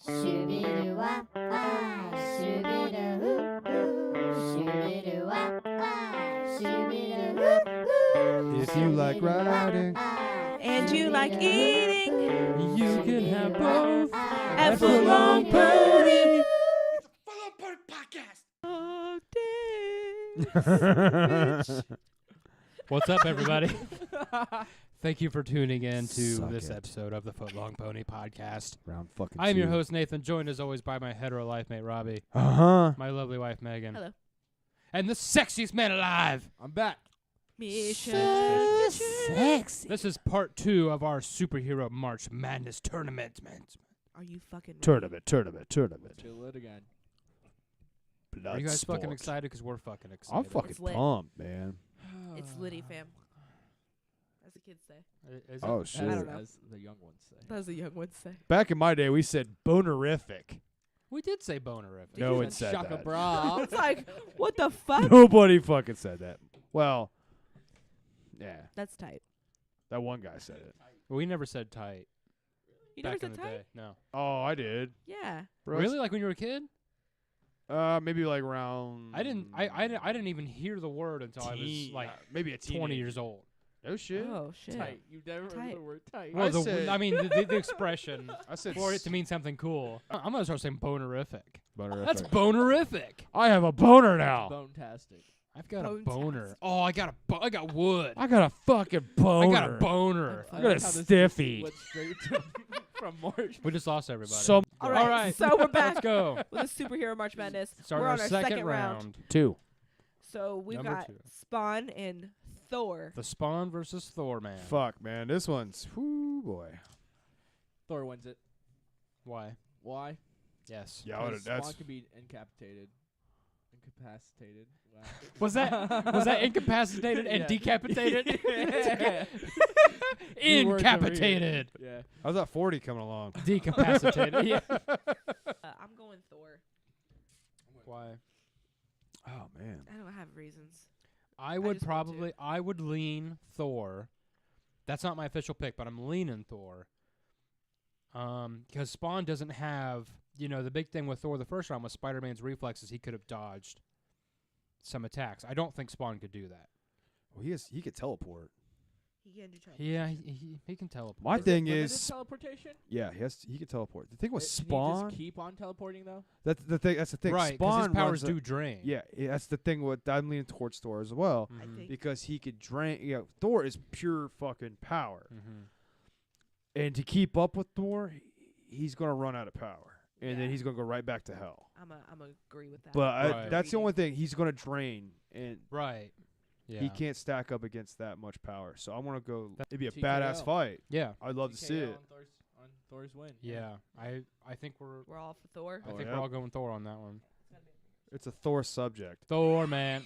Shoo-be-doo-wah-wah, shoo-be-doo-hoo-hoo, shoo-be-doo-wah-wah, shoo-be-doo-hoo-hoo. If you like riding and you like eating, you can have both at Full Long Pony. It's a Full On Pony podcast. What's up, everybody? Thank you for tuning in to Suck this it. episode of the Foot Long Pony podcast. Round fucking I am your two. host, Nathan, joined as always by my hetero life mate, Robbie, Uh-huh. my lovely wife, Megan, hello, and the sexiest man alive. I'm back. Misha. Sexy. This is part 2 of our superhero March Madness tournament. Are you fucking ready? Tournament. Do it again. Blood Are you guys fucking sport. excited? Because we're fucking excited. I'm fucking It's lit. pumped, man. It's Liddy, fam. As the kids say. Is Oh, it? shit. I don't know. As the young ones say. As the young ones say. Back in my day, we said bonerific. We did say bonerific. No one said Shaka that. bra. It's like, what the fuck? Nobody fucking said that. Well, yeah, That's tight. that one guy said it. We never said tight. You back never in said the tight? day. No. Oh, I did. Yeah. Bro, Really? Like when you were a kid? Maybe like around. I didn't even hear the word until I was like maybe a 20 years old. No shit. Oh, shit. Tight. You've never heard Tight. the word tight. Well, said- I mean, the expression I said for it to mean something cool. I'm gonna start saying bonerific. bonerific. That's bonerific. I have a boner now. Bone-tastic. I've got a Bonetastic. boner. Oh, I got wood. I got a fucking boner. I got a boner. I got a stiffy. Went straight to from March. We just lost everybody. Some All right. So we're back Let's go. with the superhero March Madness. Start we're our on our second round. two. So we've Number got 2. Spawn and Thor. The Spawn versus Thor, man. Fuck, man. This one's whoo boy. Thor wins it. Why? Why? Yes. Yeah, Because that's Spawn can be incapacitated. Wow. Was that incapacitated and Yeah. decapitated? You worked over here. Incapitated. Yeah. how's that 40 coming along? Decapacitated. Yeah. I'm going Thor. Why? Oh man. I don't have reasons. I would just want to. probably, I would lean Thor. That's not my official pick, but I'm leaning Thor. Because Spawn doesn't have, the big thing with Thor the first round was Spider-Man's reflexes. He could have dodged some attacks. I don't think Spawn could do that. Well, he could teleport. He can do teleportation. Yeah, he can teleport. My Is it thing limited is, teleportation. yeah, he could teleport. The thing with Can he Spawn, just keep on teleporting though? that's the thing. That's the thing. Right, because Spawn his powers runs do drain. yeah, that's the thing. With I'm leaning towards Thor as well I Mhm. think. because he could drain. Thor is pure fucking power, Mhm. and to keep up with Thor, he's gonna run out of power, and then Yeah. he's gonna go right back to hell. I'm agree with that. But Right. that's the only thing. He's gonna drain, and Right. Yeah. he can't stack up against that much power. So I want to go. It'd be a TKO. badass fight. Yeah. I'd love to see TKO it. on Thor's win. Yeah. I think we're we're all for Thor. I Oh, think yeah. we're all going Thor on that one. It's a Thor subject. Thor, man.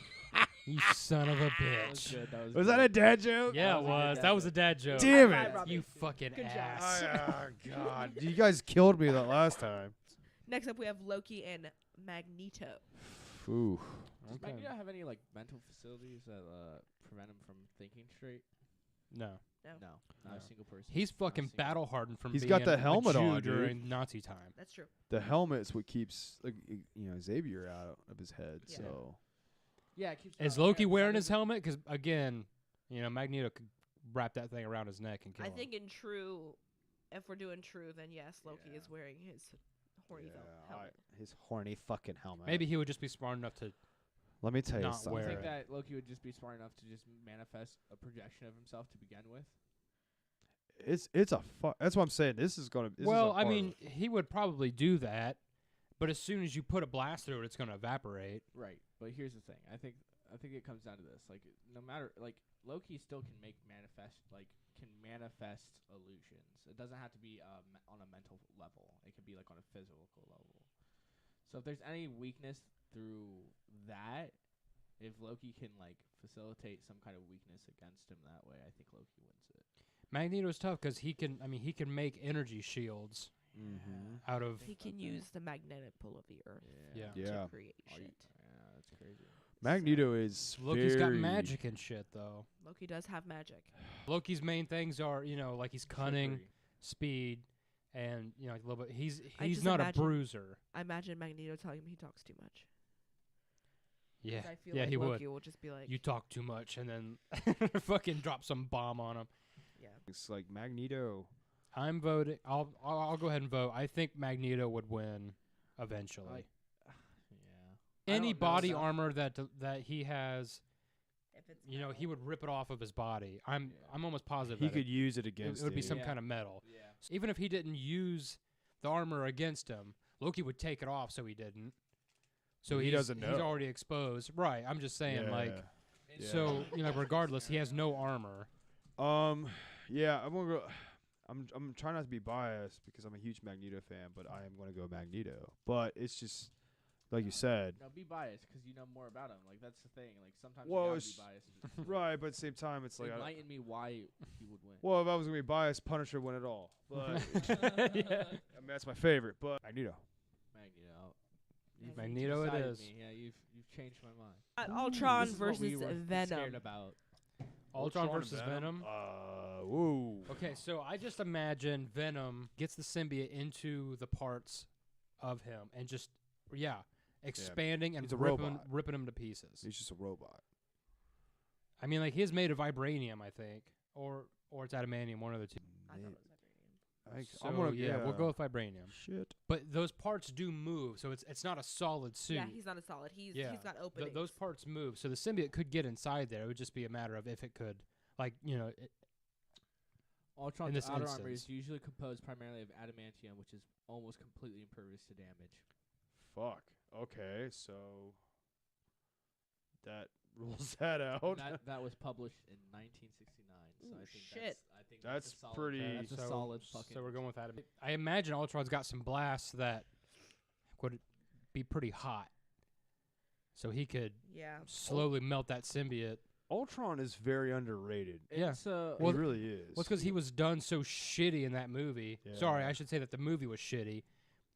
You son of a That was bitch. good. That was Was good. that a dad joke? Yeah, That it was a good was. dad That was a joke. dad joke. Damn High it. five, Robbie. You fucking Good job. ass. Oh God! You guys killed me that last time. Next up, we have Loki and Magneto. Ooh. Does Okay. Magneto have any like mental facilities that prevent him from thinking straight? No. Not No. a single person. He's Not a fucking single- battle hardened from He's being got the a helmet Jew on, dude. during Nazi time. That's true. The helmet's what keeps Xavier out of his head. Yeah. So Yeah, it keeps Is going. Loki Yeah, wearing so his helmet? Because again, Magneto could wrap that thing around his neck and kill I him. think if we're doing true, then yes, Loki is wearing his horny helmet. his horny fucking helmet. maybe he would just be smart enough to. Let me tell you not something. wear I think it. that Loki would just be smart enough to just manifest a projection of himself to begin with. It's a that's what I'm saying. This is gonna. This Well, is a I hard- mean, he would probably do that, but as soon as you put a blast through it, it's going to evaporate. Right, but here's the thing. I think it comes down to this. Like, no matter Loki still can manifest illusions. It doesn't have to be on a mental level. It could be like on a physical level. So if there's any weakness through that, if Loki can facilitate some kind of weakness against him that way, I think Loki wins it. Magneto's tough because he can make energy shields Mhm. out of. He can use the magnetic pull of the Earth Yeah. Yeah. to create Are you- shit. Yeah, that's crazy. Magneto is. Loki's got very- magic and shit, though. Loki does have magic. Loki's main things are, like he's cunning, Trickery. speed, and like a little bit. He's I just not a imagine- bruiser. I imagine Magneto telling him he talks too much. 'Cause Yeah, I feel yeah, like he would. Loki will just be like, You talk too much, and then fucking drop some bomb on him. yeah. It's like Magneto. I'm voting. I'll go ahead and vote. I think Magneto would win eventually. Yeah. I Any don't know body enough. armor that he has, If it's he metal. would rip it off of his body. I'm Yeah. almost positive He that could use it it against would be him. some Yeah. kind of metal. Yeah. Even if he didn't use the armor against him, Loki would take it off, so he didn't. So He he's, doesn't He's know. already exposed, right? I'm just saying, like, Yeah. so regardless, he has no armor. Yeah, I'm gonna go. I'm trying not to be biased because I'm a huge Magneto fan, but I am gonna go Magneto. But it's just like you said, No, be biased because you know more about him. Like that's the thing. Like sometimes Well, you gotta it's- be biased. right? But at the same time, it's like, Enlighten me why he would win. well, if I was gonna be biased, Punisher would win it all. But Yeah. I mean, that's my favorite. But Magneto. Magneto. You've Magneto it decided is. Me. Yeah, you've changed my mind. Ultron This is what we versus were Venom. Scared about. Ultron and versus Venom. Woo. Okay, so I just imagine Venom gets the symbiote into the parts of him and just expanding and he's a ripping robot. him to pieces. He's just a robot. I mean, like he is made of vibranium, I think, or it's adamantium, one of the two. I thought it was vibranium. So I'm gonna, we'll go with vibranium. Shit. But those parts do move, so it's not a solid suit. Yeah, he's not a solid. He's got openings. Those parts move, so the symbiote could get inside there. It would just be a matter of if it could, Ultron's this outer armor instance. is usually composed primarily of adamantium, which is almost completely impervious to damage. Fuck. Okay, so that rules that out. And that was published in 1969. So Ooh, I think shit. that's a That's solid, pretty- That's a so, solid fucking. So we're going with adamantium. I imagine Ultron's got some blasts that would be pretty hot, so he could Yeah. slowly melt that symbiote. Ultron is very underrated. Yeah. It's, Well, he really is. Well, it's because he was done so shitty in that movie. Sorry, Yeah. I should say that the movie was shitty,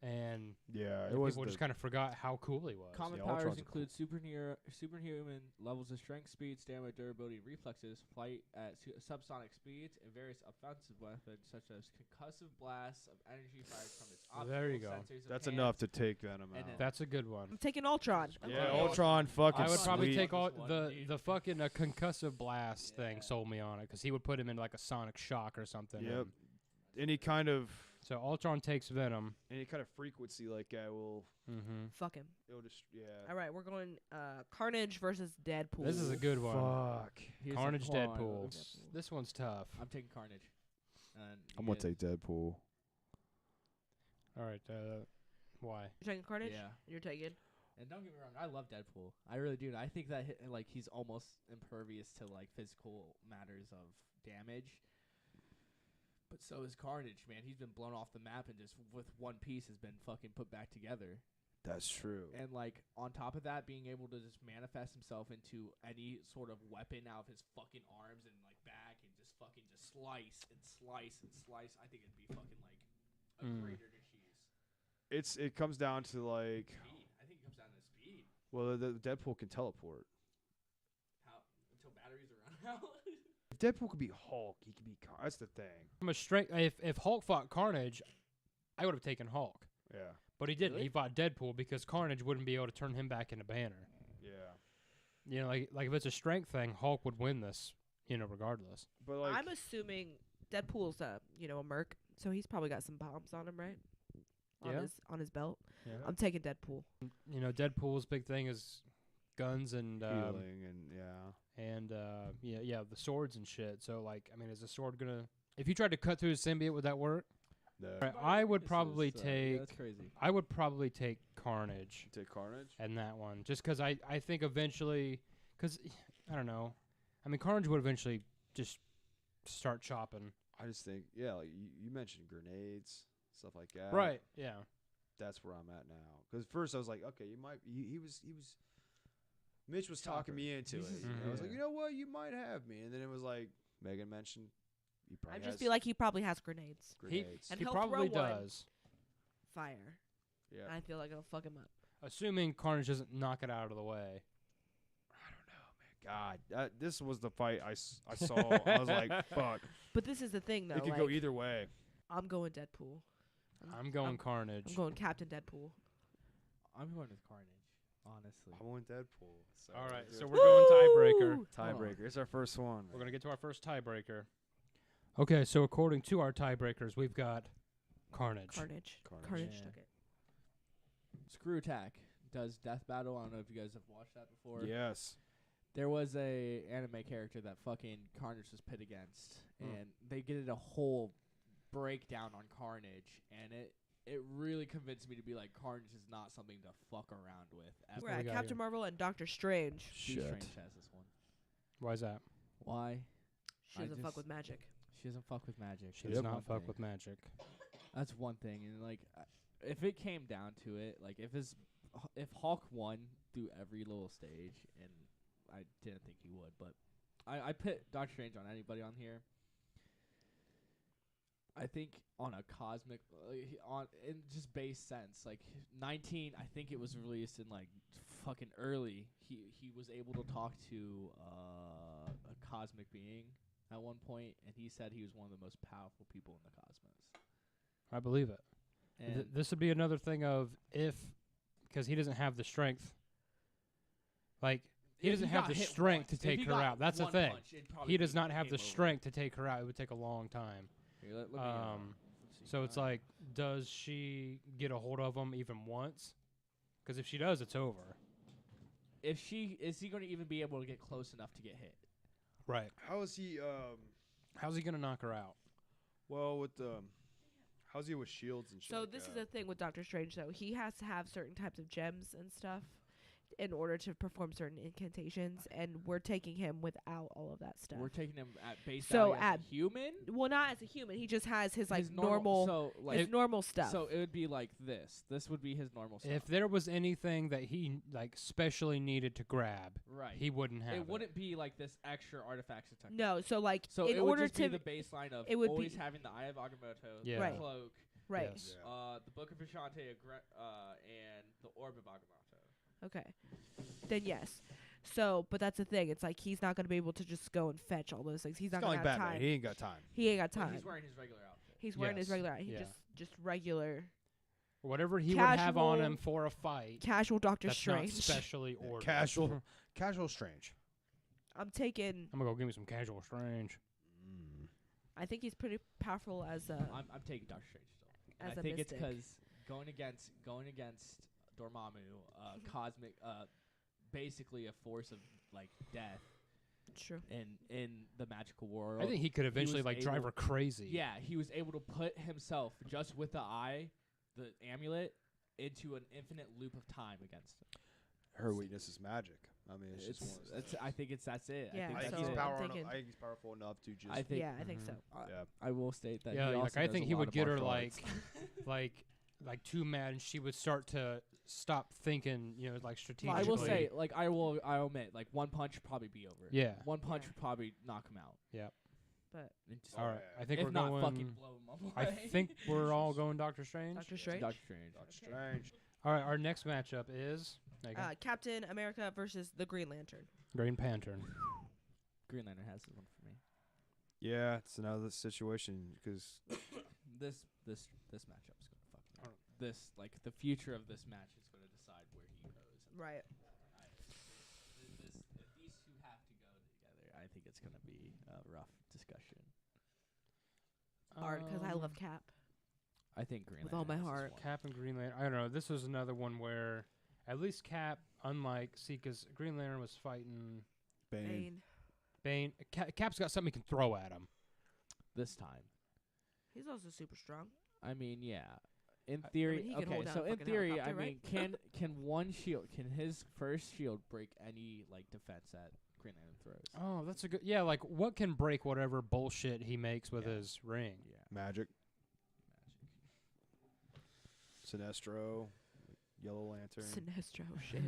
and yeah, it people was just kind of forgot how cool he was. Common Yeah, powers Ultron's a include superhuman levels of strength, speed, stamina, durability, and reflexes, flight at subsonic speeds, and various offensive weapons such as concussive blasts of energy fired from its optical There you go. sensors of That's hands. enough to take Venom And out. then- That's a good one. I'm taking Ultron. Yeah, Yeah, Okay. Ultron fucking I would probably sweet. take all This one, the dude. fucking concussive blast thing. Yeah. Sold me on it because he would put him in like a sonic shock or something. Yep. and- Any kind of So Ultron takes Venom. frequency like that will Mm-hmm. Fuck him. it'll just All right, we're going Carnage versus Deadpool. This is a good one. Fuck. Here's Carnage, the point. Deadpool. This one's tough. I'm taking Carnage. And I'm you gonna take Deadpool. All right. Why? You're taking Carnage? Yeah. You're taking. And don't get me wrong, I love Deadpool. I really do. I think that he's almost impervious to like physical matters of damage. But so is Carnage, man. He's been blown off the map and just with one piece has been fucking put back together. That's true. And like on top of that, being able to just manifest himself into any sort of weapon out of his fucking arms and like back and just fucking just slice and slice and slice. I think it'd be fucking like a grater to cheese. It comes down to like, Speed. I think it comes down to speed. well, the Deadpool can teleport. How until batteries are run out. If Deadpool could be Hulk, he could be. That's the thing. From a strength, if Hulk fought Carnage, I would have taken Hulk. Yeah. But he didn't. Really? He fought Deadpool because Carnage wouldn't be able to turn him back into Banner. Yeah. Like if it's a strength thing, Hulk would win this. Regardless. But like, I'm assuming Deadpool's a merc, so he's probably got some bombs on him, right? Yeah. On his belt. Yeah. I'm taking Deadpool. Deadpool's big thing is guns and healing and the swords and shit. So like, I mean, is the sword gonna? If you tried to cut through his symbiote, would that work? No. Right, I would probably take. That's crazy. I would probably take Carnage Take Carnage. in that one, just because I think eventually, because I don't know, I mean Carnage would eventually just start chopping. I just think, yeah, like you mentioned grenades, stuff like that. Right. Yeah. That's where I'm at now. Because first I was like, okay, you might. He was. Mitch was talking me into it. He's- I was like, Mhm. you know what, you might have me. And then it was like Megan mentioned, he I probably just has feel like he probably has grenades. grenades. And He he'll probably throw one. does, Fire. yeah. And I feel like it'll fuck him up. assuming Carnage doesn't knock it out of the way. God, this was the fight I saw. I was like, fuck. But this is the thing, though. It could like, go either way. I'm going Deadpool. I'm going Carnage. I'm going Captain Deadpool. I'm going with Carnage. Honestly. I went Deadpool. So All right, let's do so it. we're going tiebreaker. Woo! Tiebreaker. It's our first one. We're gonna get to our first tiebreaker. Okay, so according to our tiebreakers, we've got Carnage. Carnage. Carnage. Carnage Yeah. took it. Screw Attack does Death Battle. I don't know if you guys have watched that before. Yes. There was a anime character that fucking Carnage was pit against, Hmm. and they did a whole breakdown on Carnage, and it really convinced me to be like, Carnage is not something to fuck around with. Ever. We're what we at got Captain here? Marvel and Doctor Strange. Steve Strange has this one. Why is that? Why? She I doesn't fuck just- with magic. She doesn't fuck with magic. She That's does one not fuck thing. with magic. That's one thing, and like, if it came down to it, like if Hulk won through every little stage, and I didn't think he would, but I put Doctor Strange on anybody on here. I think on a cosmic, on in just base sense, like 19, I think it was released in like fucking early. He was able to talk to a cosmic being at one point, and he said he was one of the most powerful people in the cosmos. I believe it. And This would be another thing of if, because he doesn't have the strength. Like, he if doesn't he have got the hit strength to once, if take he her got out. That's the one thing. punch, it'd probably He be does not have game the over. strength to take her out. It would take a long time. Here, let me, let's see. So it's like, does she get a hold of him even once? Because if she does, it's over. is he going to even be able to get close enough to get hit? Right. How is he? How's he gonna knock her out? Well, with how's he with shields and shit? So like this is that? the thing with Doctor Strange, though. He has to have certain types of gems and stuff in order to perform certain incantations, and we're taking him without all of that stuff. We're taking him at base So value as at a human. Well, not as a human. He just has his like His normal, So like his normal stuff. so it would be like this. This would be his normal stuff. If there was anything that he like specially needed to grab, right. he wouldn't have it wouldn't be like this extra artifacts of technology. no, so like So in it order would just to be the baseline of it would always be- having the Eye of Agamotto, Yeah. the Right. cloak, right. Yes. Yeah. the Book of Ashante, and the Orb of Agamotto. Okay. Then yes. So, but that's the thing. It's like he's not going to be able to just go and fetch all those things. He's not It's not going to like have Batman. time. He ain't got time. He ain't got But time. he's wearing his regular outfit. He's wearing his Yes. regular. He Yeah. just regular Whatever he would have on Casual- him for a fight. casual Doctor That's Strange. not specially Yeah, ordered. casual Strange. I'm taking. I'm gonna go give me some casual Strange. I think he's pretty powerful as a. I'm taking Doctor Strange still. And As I a think mystic. it's 'cause going against Dormammu, cosmic, basically a force of like death True. in the magical world. I think he could eventually was like drive able- her crazy. Yeah, he was able to put himself just with the eye, the amulet, into an infinite loop of time against him. Her weakness is magic. I mean, it's just one of those It's, things. I think that's it. Yeah, I think I that's think he's so it. I'm powerful. thinking- I think he's powerful enough to just. I think Yeah, I think so. yeah. I will state that. Yeah, he like also I knows think a he lot would of get her martial like, arts. like too mad, and she would start to stop thinking, like strategically. I will say, like I admit, like one punch would probably be over. Yeah. One punch Yeah. would probably knock him out. But And just- All right, yeah. I think if we're not going. fucking blow him up. I think we're all going Doctor Strange. Doctor Strange. Doctor Strange. Doctor Strange. All right, our next matchup is Megan. Captain America versus the Green Lantern. Green Panther. Green Lantern has this one for me. Yeah, it's another situation because This matchup is gonna fucking this like the future of this match is gonna decide where he goes. Right. If these two have to go together, I think it's gonna be a rough discussion. Hard because I love Cap. I think Green With all Lantern my has this heart. one. Cap and Green Lantern. I don't know. This was another one where at least Cap, unlike, because Green Lantern was fighting Bane. Bane. Cap's got something he can throw at him. This time. He's also super strong. I mean, yeah. In I theory, he can okay. hold down So a in fucking theory, I helicopter, mean, can one shield, can his first shield break any like defense that Green Lantern throws? Oh, that's a good. Yeah, like what can break whatever bullshit he makes with Yeah. his ring? Yeah. Magic. Magic. Sinestro. Yellow Lantern. Sinestro shit.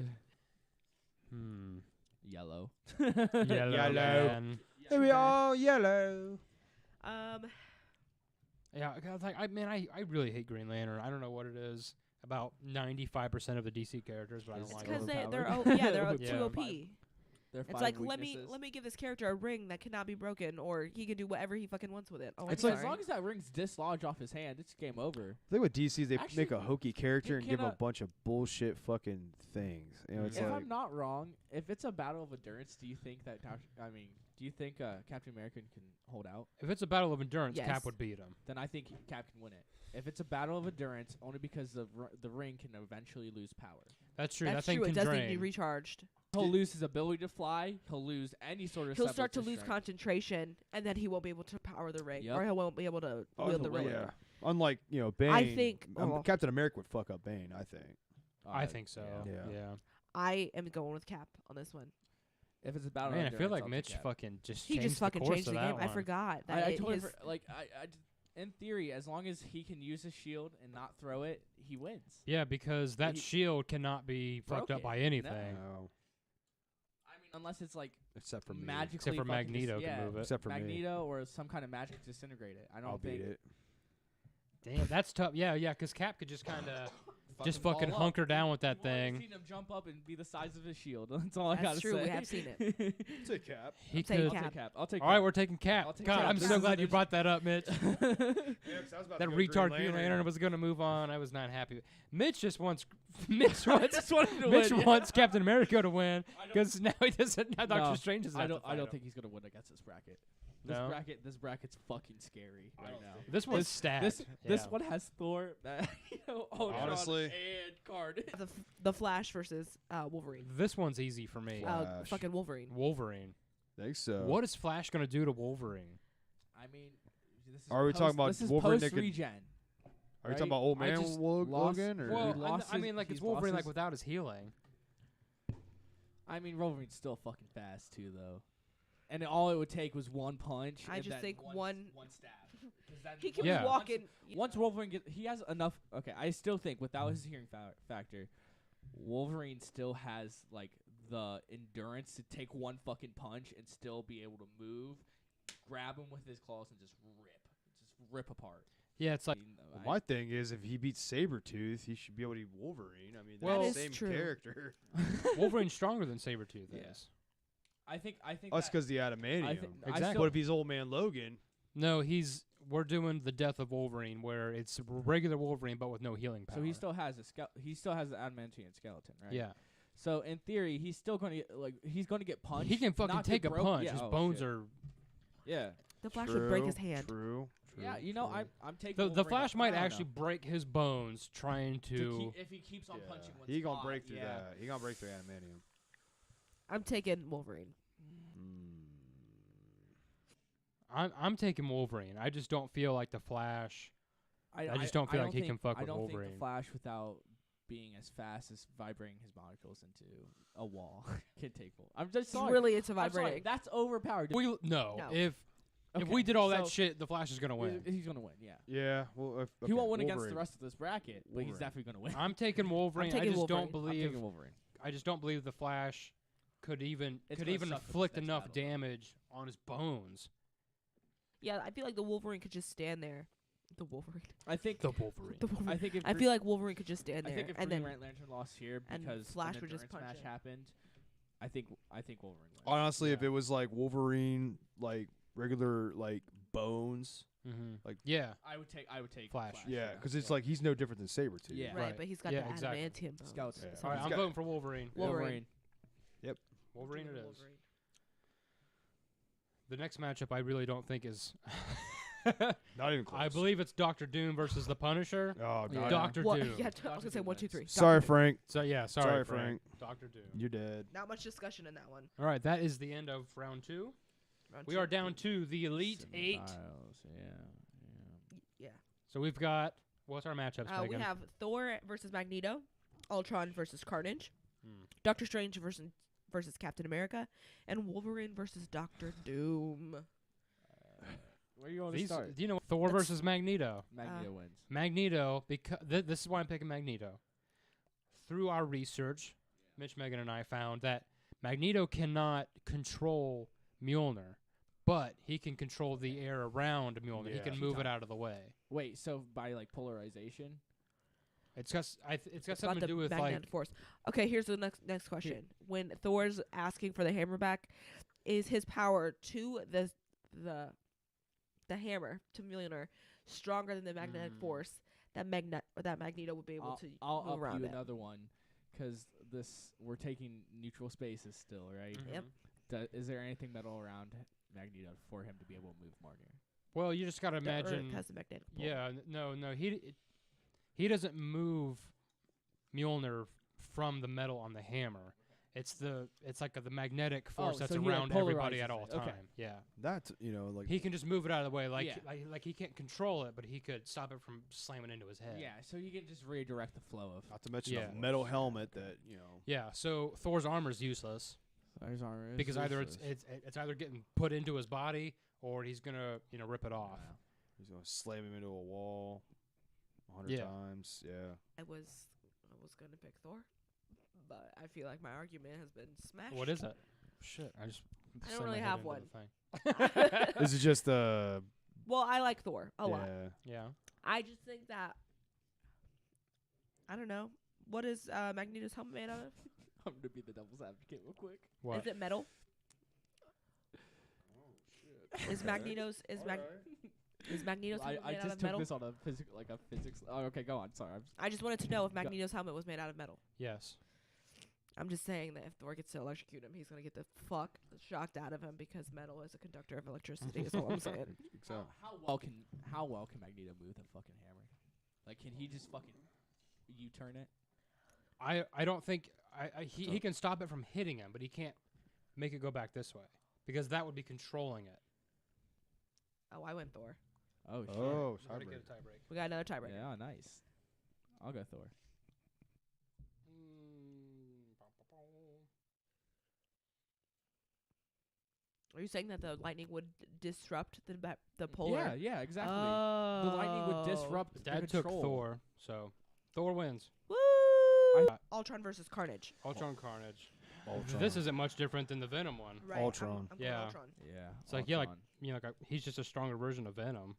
Hmm. Yellow. Yellow. Yellow. Man. Here we are, yellow. Yeah, I really hate Green Lantern. I don't know what it is about 95% of the DC characters, but I It's don't like because them. they're overpowered. they're Yeah. too OP. Their It's 5 like weaknesses. let me give this character a ring that cannot be broken, or he can do whatever he fucking wants with it. Oh, It's I'm like as sorry. long as that ring's dislodged off his hand, it's game over. The thing with DC is they Actually, make a hokey character and give him a cannot- bunch of bullshit fucking things. You know, it's If like I'm not wrong, if it's a battle of endurance, do you think that? Do you think Captain America can hold out? If it's a battle of endurance, Yes. Cap would beat him. Then I think Cap can win it. If it's a battle of endurance, only because the ring can eventually lose power. That's true. That's that thing true. It can does drain. need to be recharged. He'll lose his ability to fly. He'll lose any sort of. He'll start to semblance of lose strength. concentration, and then he won't be able to power the ring, Yep. or he won't be able to oh, wield the ring. yeah. Unlike Bane, I think- oh. Captain America would fuck up Bane. I think. I think so. Yeah. Yeah. I am going with Cap on this one. If it's a battle, Man, of I feel endurance, like I'll Mitch take Cap. fucking just He changed just fucking the course changed of the that game. I one. forgot that I it- totally his- in theory, as long as he can use his shield and not throw it, he wins. Yeah, because that He- shield cannot be fucked up Broken. by No. anything. No, I mean, unless it's like except for me. magically, Except for fucking Magneto dis- can yeah, move it. Except for me. Magneto or some kind of magic to disintegrate it. I don't I'll think beat it. Damn, that's tough. Yeah, because Cap could just kind of just ball fucking up. hunker down with that You've already thing. seen him jump up and be the size of his shield. That's all I That's gotta true, say. we have seen it. Take Cap. He I'm saying could. I'll Cap. take Cap. I'll take. All right, we're taking Cap. I'll take God, Cap. I'm This so is- glad you brought that up, Mitch. That That retard Green Lantern was gonna move on. I was not happy. Mitch just wants. Mitch I wants. just wanted to Mitch win. wants Captain America to win I don't- because now he doesn't. Now No, Doctor Strange is. I don't think he's gonna win against this bracket. No? This bracket's fucking scary right now. This one's stacked. This Yeah. one has Thor, Ultron, Honestly. and Card. the Flash versus Wolverine. This one's easy for me. Flash. Fucking Wolverine. Wolverine. Think so. What is Flash gonna do to Wolverine? I mean, this is Are we talking about this is Wolverine post that could- regen? Are you talking about old I man just Logan? lost- Or? Well, lost I his- mean, like it's he's lost Wolverine like his- without his healing. I mean, Wolverine's still fucking fast too, though. And all it would take was one punch. I and just then think one one- stab. 'Cause then He can Yeah. be walking. Once Wolverine he has enough. Okay, I still think without his hearing factor, Wolverine still has like the endurance to take one fucking punch and still be able to move, grab him with his claws and just rip apart. Yeah, it's like Well, my thing is, if he beats Sabretooth, he should be able to beat Wolverine. I mean, Well- that's That the is same true. character. Wolverine's stronger than Sabretooth Yeah. is. I think. That's because the adamantium. Exactly. But if he's old man Logan, No, we're doing the death of Wolverine, where it's regular Wolverine but with no healing power. so. He still has he still has the adamantium skeleton, right? Yeah, So in theory, he's still going to he's going to get punched. he can fucking not take get a broke- punch. Yeah, His oh, bones shit. are. Yeah. The Flash would break his True, hand. True. Yeah, you know, I'm taking The Wolverine Flash up. might I don't actually know. break his bones trying to. if he keeps on punching one He gonna spot, break through yeah. that. He gonna break through adamantium. I'm taking Wolverine. I'm taking Wolverine. I just don't feel like the Flash. I just don't feel like he can fuck I with don't think Wolverine. the Flash, without being as fast as vibrating his molecules into a wall, can take full. I'm just It's sorry. really into I'm sorry. vibrating. That's overpowered. No, No. if Okay, we did all that so shit, the Flash is gonna win. He's gonna win. Yeah. Yeah. Well, He won't win against Wolverine. the rest of this bracket, but he's Wolverine. definitely gonna win. I'm taking Wolverine. taking I just Wolverine. don't I'm believe. taking Wolverine. I just don't believe the Flash could even It's gonna suck for this inflict next enough battle, though. damage on his bones. Yeah, I feel like the Wolverine could just stand there. The Wolverine. I think. The Wolverine. The Wolverine. I think if I feel like Wolverine could just stand I there, think if and Green then Lantern lost here and because Flash an would just endurance punch match him. happened, I think Wolverine wins. Honestly, if Yeah. it was like Wolverine, like regular like bones, Mm-hmm. Like- yeah, I would take Flash. yeah, because it's like he's no different than Sabretooth. Yeah. right, Right. but he's got Yeah, the exactly. adamantium bones. Skeleton. Yeah. So all right, he's I'm got- voting for Wolverine. Wolverine. Wolverine it is. Wolverine. The next matchup I really don't think is. Not even close. I believe it's Doctor Doom versus the Punisher. Oh, Yeah. God. Doctor What? Doom. Yeah, I was gonna say 1, 2, 3. Sorry, Dr. Doom. Frank. So yeah, sorry, Sorry, Frank. Doctor Doom. You're dead. Not much discussion in that one. All right, that is the end of round 2. Round We two. are down to the Elite 8. Yeah. So we've got what's our matchups? We Megan? have Thor versus Magneto, Ultron versus Carnage, Hmm. Doctor Strange versus Captain America, and Wolverine versus Doctor Doom. Where are you going to These, start? you know, Thor That's- versus Magneto. Magneto wins. Magneto, because this is why I'm picking Magneto. Through our research, Mitch, Megan, and I found that Magneto cannot control Mjolnir, but he can control the air around Mjolnir. He Yeah. can move it out of the way. Wait, so by like polarization? It's got it's got It's something about to do the with magnetic like force. Okay, here's the next question. When Thor's asking for the hammer back, is his power to the hammer to Mjolnir stronger than the magnetic force that Magneto would be able to I'll move up around you it? another one, 'cause we're taking neutral spaces still, right? Yep. Is there anything metal around Magneto for him to be able to move Marner? Well, you just got to The imagine. Earth has a magnetic pole. Yeah, no, he doesn't move Mjolnir from the metal on the hammer. It's like the magnetic force that's so he, like, around everybody polarizes at all it. Okay. time. Yeah, That's like he can just move it out of the way. Like, Yeah. like he can't control it, but he could stop it from slamming into his head. Yeah, so you can just redirect the flow of. not to mention Yeah. a metal helmet that Yeah. So Thor's armor's useless because either it's either getting put into his body or he's gonna rip it off. Wow. he's gonna slam him into a wall 100 Yeah. times. Yeah. I was going to pick Thor, but I feel like my argument has been smashed. What is it? Shit, I just. I don't slammed really my head have into one. the thing. This is just the Well, I like Thor a lot. yeah. Yeah. I just think that I don't know. What is Magneto's helmet made out of? I'm gonna be the devil's advocate real quick. What? Is it metal? Is Magneto's Magneto's helmet I made out just of took metal? this on a physics. Oh, okay, go on. Sorry. I just wanted to know if Magneto's helmet was made out of metal. Yes. I'm just saying that if Thor gets to electrocute him, he's gonna get the fuck shocked out of him because metal is a conductor of electricity. Is all I'm saying. So How well can Magneto move the fucking hammer? Like, can he just fucking U-turn it? I don't think he can stop it from hitting him, but he can't make it go back this way because that would be controlling it. Oh, I went Thor. Oh shit. oh, We gotta tiebreaker. get a tiebreak. We got another tiebreaker. Yeah, nice. I'll go Thor. Are you saying that the lightning would disrupt the polar? Yeah, exactly. Oh. The lightning would disrupt the Dad took control. Thor, so Thor wins. Woo! I- Ultron versus Carnage. Ultron Carnage. Ultron. This isn't much different than the Venom one. Right. Ultron. I'm going Yeah. Ultron. Yeah. It's like he's just a stronger version of Venom.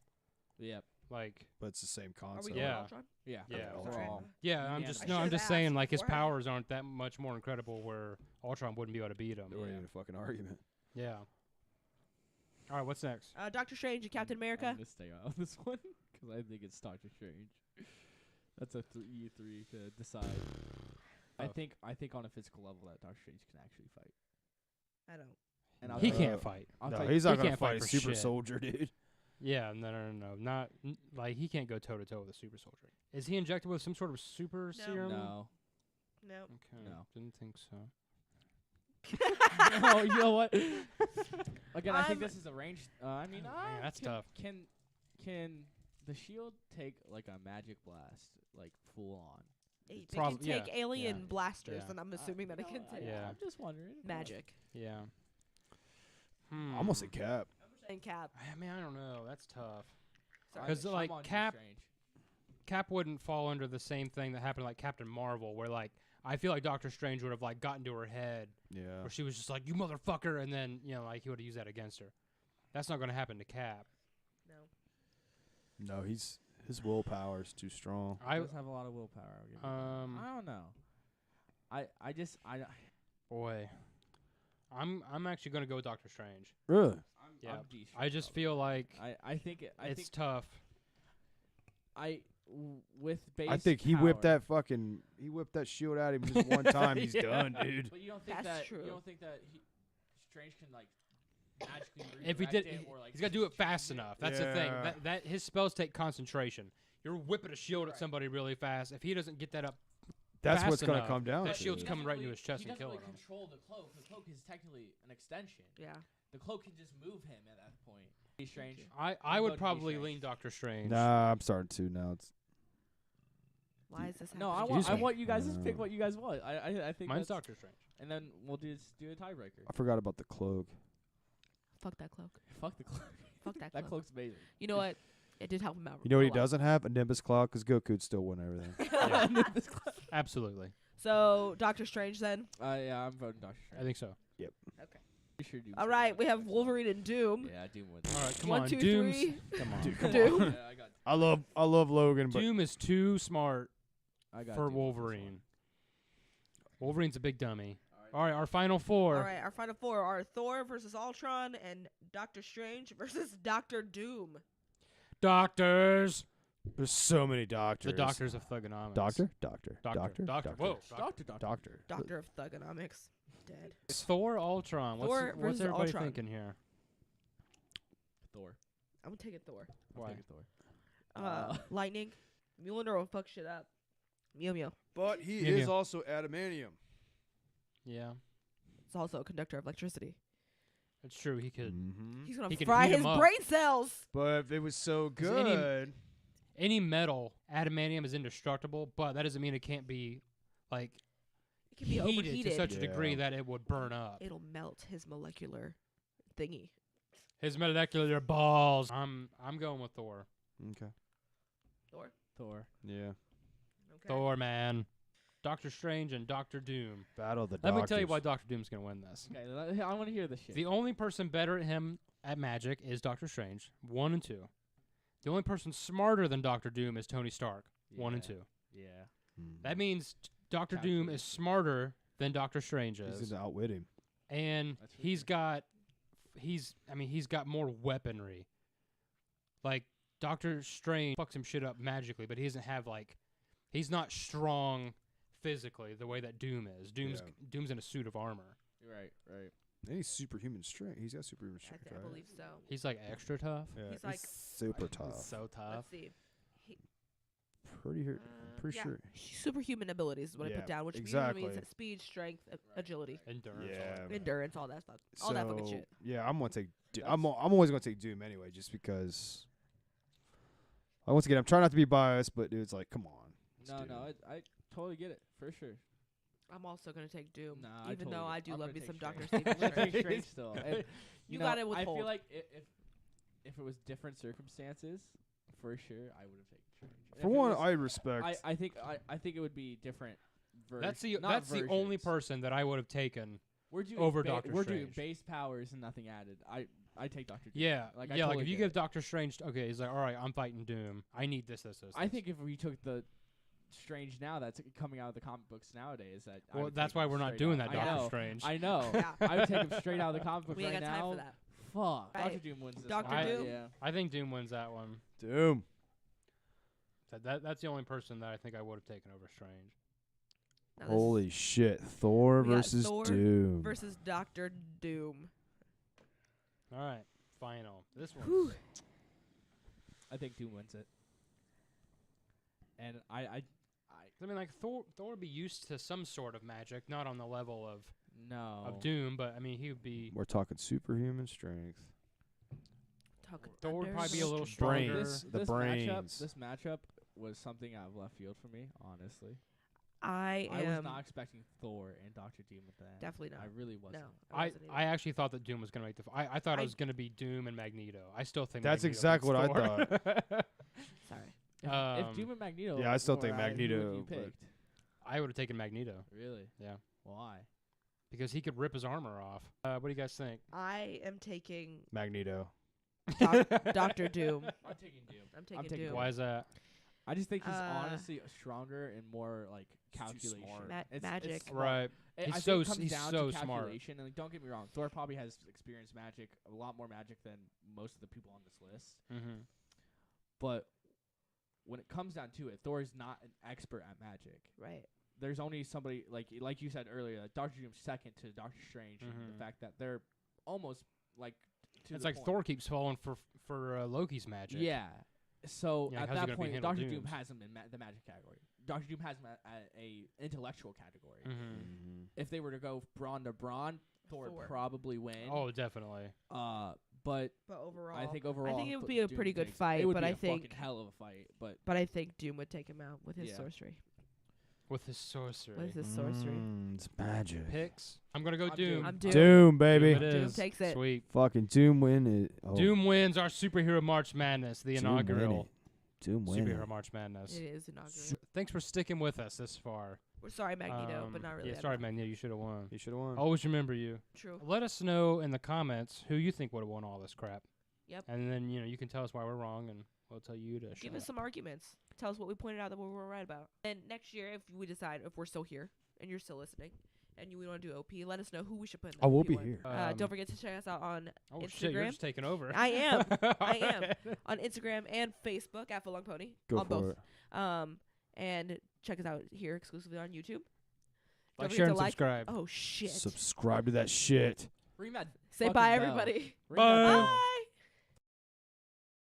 Yep. Like But it's the same Are we concept. going Yeah. Ultron? Yeah. Yeah, Overall. yeah, I'm Yeah, just I no, I'm should've just saying asked like his beforehand. powers aren't that much more incredible where Ultron wouldn't be able to beat him. There wasn't even a fucking argument. Yeah. All right, what's next? Doctor Strange and Captain America. I'm gonna stay on this one because I think it's Doctor Strange. That's a 3 to decide. I Oh. think on a physical level that Doctor Strange can actually fight. I don't. And He Uh, can't fight. I'll No, tell he's you, not he gonna can't fight fight a for super shit. soldier, dude. Yeah, no, not like he can't go toe to toe with a super soldier. Is he injected with some sort of super No. serum? no. No. Okay, No. didn't think so. Oh, you know what? Again, I think I'm- this is a range. I mean, Man, that's can, tough. Can the shield take like a magic blast, like full on? They Prob- can take yeah, alien yeah, blasters, yeah. and I'm assuming that it can take Yeah. I'm just wondering. magic. Yeah. I'm gonna say Cap. And Cap. I mean, I don't know. That's tough. Sorry. 'Cause, like, I'm on Cap- Strange. Cap wouldn't fall under the same thing that happened to, like Captain Marvel, where like I feel like Doctor Strange would have like gotten to her head, Yeah. where she was just like, "You motherfucker," and then like he would have used that against her. That's not going to happen to Cap. No. No, his willpower's too strong. He does have a lot of willpower. I'll give you that. I don't know. I just Boy, I'm actually going to go with Doctor Strange. Really? Yeah. I'm D I just feel like I think it's tough. with base. I think he whipped power- that shield out of him just one time. He's Yeah. done, dude. But you don't think That's that true. you don't think that Strange can like magically If he redirect did, it or, like, he's got to do it change fast enough. That's the thing. Yeah. That his spells take concentration. You're whipping a shield at somebody really fast. If he doesn't get that up, That's fast what's gonna enough. come down That to. shield's He coming doesn't right into really- his chest he and doesn't killing really him. control the cloak. The cloak is technically an extension. Yeah. The cloak can just move him at that point. He's Strange. I I'm would voting probably Strange. lean Doctor Strange. Nah, I'm starting to now. It's Why is this No, happening? Excuse I me. want you guys to pick what you guys want. I think Mine's that's- Doctor Strange. And then we'll just do a tiebreaker. I forgot about the cloak. Fuck that cloak. Fuck the cloak. Fuck that That cloak. cloak's amazing. You know what? It did help him out. You know what a he lot. doesn't have? A Nimbus cloud, because Goku'd still win everything. Absolutely. So Doctor Strange then. Yeah, I'm voting Doctor I Strange. think so. You sure do. All right, we have Wolverine and Doom. Yeah, Doom wins. All right, come 1, on, 2, Doom's. 3. Come on. Dude, come Doom. on. Yeah, I got. I love Logan, but Doom is too smart I got for Doom on this Wolverine. Wolverine's a big dummy. All right, our final four. All right, our final four are Thor versus Ultron and Doctor Strange versus Doctor Doom. Doctors. There's so many doctors. The doctors of thugonomics. Doctor. Doctor. Whoa. Doctor. Doctor. Doctor of Thugonomics. Dead. Thor, Ultron. Thor What's versus everybody Ultron. thinking here? Thor. I'm taking Thor. Why? I'm taking Thor. Lightning. Mjolnir will fuck shit up. Mew. But he Yeah, is yeah. also adamantium. Yeah, It's also a conductor of electricity. it's true. He could. Mm-hmm. He's gonna He can fry heat his 'em up. brain cells. But if it was so 'Cause any- good, Any metal, adamantium is indestructible, but that doesn't mean it can't be like It can be heated overheated. to such a Yeah. degree that it would burn up. It'll melt his molecular thingy. His molecular balls. I'm going with Thor. okay, Thor. yeah, Okay. Thor, man. Doctor Strange and Doctor Doom. battle of the Let doctors. me tell you why Doctor Doom's gonna win this. Okay, I want to hear this shit. The only person better at him at magic is Doctor Strange, 1 and 2. The only person smarter than Doctor Doom is Tony Stark, 1 and Yeah. 2. Yeah. Mhm. That means Doctor Doom is smarter than Doctor Strange He's is, gonna outwit him. and That's for he's sure. got he's got more weaponry. Like Doctor Strange fucks some shit up magically, but he doesn't have he's not strong physically the way that Doom is. Doom's in a suit of armor. Right. And he's superhuman strength. He's got superhuman strength, I right? believe so. He's like extra tough. Yeah, He's like- super tough. So tough. Let's see. Pretty Yeah. sure. Superhuman abilities is what I Yeah, put down, which exactly. means speed, strength, agility, Endurance. Yeah. endurance, all that stuff, all that fucking shit. Yeah, I'm gonna take. That's- I'm always gonna take Doom anyway, just because. Once again, I'm trying not to be biased, but dude, it's like, come on. it's No, Doom. I totally get it for sure. I'm also gonna take Doom, Nah, I even totally though get I it. do I'm love gonna me take some Strange. Doctor Stephen I'm gonna take Strange. Strange still. And, You got it with I Hulk. feel like if it was different circumstances, for sure I would have taken Strange. For one, I respect. I think it would be different. That's the only person that I would have taken. we're doing over Doctor We're doing Strange. base powers and nothing added. I take Doctor Doom. Yeah, Like, like I totally if you get give it. Doctor Strange, okay, he's like, all right, I'm fighting Doom. I need this. I think if we took the Strange now that's coming out of the comic books nowadays, that I Well, would that's take why him we're not straight doing out. that, I Doctor know. Strange. I know. Yeah. I would take him straight out of the comic book We ain't right got time now. for that. Fuck. Right. Doctor Doom wins this Dr. one. Doom? Yeah. I think Doom wins that one. Doom. That's the only person that I think I would have taken over Strange. Now this Holy shit! Thor We got versus Thor Doom. versus Doctor Doom. All right, final. This one. Whew. I think Doom wins it. And I mean, like Thor would be used to some sort of magic, not on the level of no. Doom, but I mean, he would be. We're talking superhuman strength. Talking Thor would thunder. probably be a little Brains. stronger. The brains. This matchup was something out of left field for me, honestly. I I was am not expecting Thor and Doctor Doom with that. definitely not. I really wasn't. No, I wasn't either. actually thought that Doom was going to make the. I thought I- it was going to be Doom and Magneto. I still think That's Magneto exactly beats what I Thor. Sorry. If Doom and Magneto. Yeah, I still were think at it, who would Magneto, you but- picked? I would have taken Magneto Really? Yeah. Why? because he could rip his armor off. What do you guys think? I am taking Magneto. Doctor Doom. I'm taking Doom. I'm taking taking Doom. Why is that? I just think he's Uh, honestly stronger and more like He's too calculation. smart. Magic. It's smart. Right. I He's think so it comes he's down so to smart. calculation. And like, don't get me wrong, Thor probably has experienced magic, a lot more magic than most of the people on this list. Mm-hmm. But when it comes down to it, Thor is not an expert at magic. Right. There's only somebody like you said earlier, like Doctor Doom's second to Doctor Strange, and Mhm. the fact that they're almost like to It's the like point. Thor keeps falling for Loki's magic. Yeah. So Yeah, at how's he that gonna be point, handling Doctor Doom Dooms? has him in the magic category. Doctor Doom has him at a intellectual category. Mm-hmm. If they were to go brawn to brawn, Thor would Thor. probably win. Oh, definitely. But But overall, I think overall, I think it would Th- be a Doom pretty good takes- fight, It would but be I a think fucking hell of a fight. But I think Doom would take him out with his Yeah. sorcery. With his sorcery. With his sorcery. It's magic. Picks. I'm gonna go I'm Doom. Doom. I'm Doom. Doom, baby. Doom it Doom is. takes it. Sweet. Fucking Doom win it. Oh, Doom wins our superhero March Madness, the Doom inaugural win it. Doom win superhero it. March Madness. It is inaugural. Thanks for sticking with us this far. We're sorry, Magneto, but not really. Yeah, sorry, Magneto. You should have won. You should have won. Always remember you. True. Let us know in the comments who you think would have won all this crap. Yep. And then you can tell us why we're wrong, and we'll tell you to Give shut us up. some arguments. Tell us what we pointed out that we were right about. And next year, if we decide if we're still here and you're still listening, and we want to do OP, let us know who we should put in the we'll OP be one. here. Don't forget to check us out on Oh Instagram. shit, you're just taking over. I am. I am. On Instagram and Facebook at Full Long Pony. Go on for both. it. And check us out here exclusively on YouTube. Like, Don't share, forget and to subscribe. Oh, shit. Subscribe to that shit. Bring that. Say fucking bye, bell. everybody. Ring that Bye. bell. Bye.